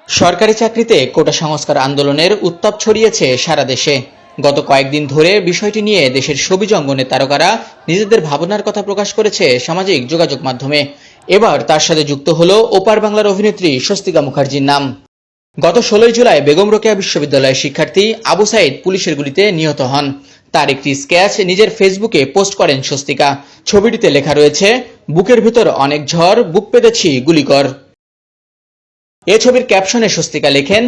সরকারি চাকরিতে কোটা সংস্কার আন্দোলনের উত্তাপ ছড়িয়েছে সারা দেশে। গত কয়েকদিন ধরে বিষয়টি নিয়ে দেশের ছবিজ অঙ্গনের তারকারা নিজেদের ভাবনার কথা প্রকাশ করেছে সামাজিক যোগাযোগ মাধ্যমে। এবার তার সাথে যুক্ত হলো ওপার বাংলার অভিনেত্রী স্বস্তিকা মুখার্জির নাম। গত 16 জুলাই বেগম রোকেয়া বিশ্ববিদ্যালয়ের শিক্ষার্থী আবু সাইদ পুলিশের গুলিতে নিহত হন। তার একটি স্কেচ নিজের ফেসবুকে পোস্ট করেন স্বস্তিকা। ছবিটিতে লেখা রয়েছে, বুকের ভিতর অনেক ঝড়, বুক পেতেছি গুলিকর। এ ছবির ক্যাপশনে স্বস্তিকা লেখেন,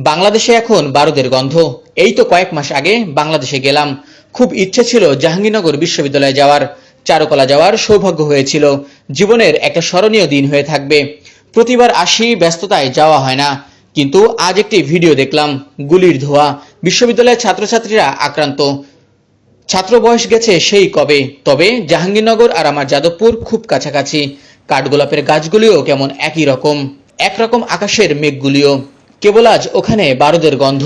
বাংলাদেশে এখন বারুদের গন্ধ। এই তো কয়েক মাস আগে বাংলাদেশে গেলাম। খুব ইচ্ছে ছিল জাহাঙ্গীরনগর বিশ্ববিদ্যালয়ে যাওয়ার, চারুকলা যাওয়ার সৌভাগ্য হয়েছিল। জীবনের একটা স্মরণীয় দিন হয়ে থাকবে। প্রতিবার আসি, ব্যস্ততায় যাওয়া হয় না। কিন্তু আজ একটি ভিডিও দেখলাম, গুলির ধোঁয়া, বিশ্ববিদ্যালয়ের ছাত্রছাত্রীরা আক্রান্ত। ছাত্র বয়স গেছে সেই কবে, তবে জাহাঙ্গীরনগর আর আমার যাদবপুর খুব কাছাকাছি। কাঠগোলাপের গাছগুলিও কেমন একই রকম, একরকম আকাশের মেঘগুলিও, কেবল আজ ওখানে বারুদের গন্ধ।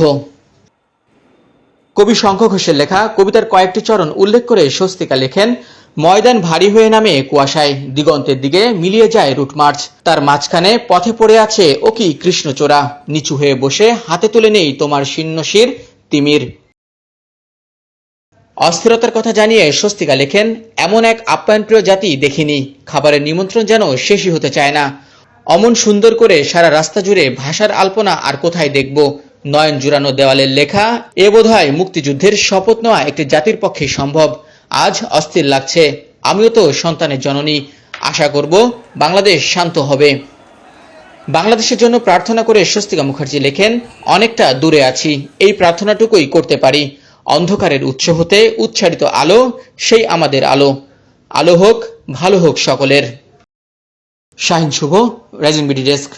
কবি শঙ্খ ঘোষের লেখা কবিতার কয়েকটি চরণ উল্লেখ করে স্বস্তিকা লেখেন, ময়দান ভারী হয়ে নামে কুয়াশায়, দিগন্তের দিকে মিলিয়ে যায় রুট মার্চ। তার মাঝখানে পথে পড়ে আছে ও কি কৃষ্ণচূড়া, নিচু হয়ে বসে হাতে তুলে নেই তোমার শীর্ণশির তিমির। অস্থিরতার কথা জানিয়ে স্বস্তিকা লেখেন, এমন এক আপ্যায়নপ্রিয় জাতি দেখিনি। খাবারের নিমন্ত্রণ যেন শেষই হতে চায় না। অমন সুন্দর করে সারা রাস্তা জুড়ে ভাষার আলপনা আর কোথায় দেখব। নয়ন জুড়ানো দেওয়ালের লেখা, এ বোধহয় মুক্তিযুদ্ধের শপথ নেওয়া একটি জাতির পক্ষে সম্ভব। আজ অস্থির লাগছে, আমিও তো সন্তানের জননী। আশা করব বাংলাদেশ শান্ত হবে। বাংলাদেশের জন্য প্রার্থনা করে স্বস্তিকা মুখার্জি লেখেন, অনেকটা দূরে আছি, এই প্রার্থনাটুকুই করতে পারি। অন্ধকারের উৎস হতে উচ্চারিত আলো, সেই আমাদের আলো। আলো হোক, ভালো হোক সকলের। শাহিন শুভ, রাইজিং বিডি ডেস্ক।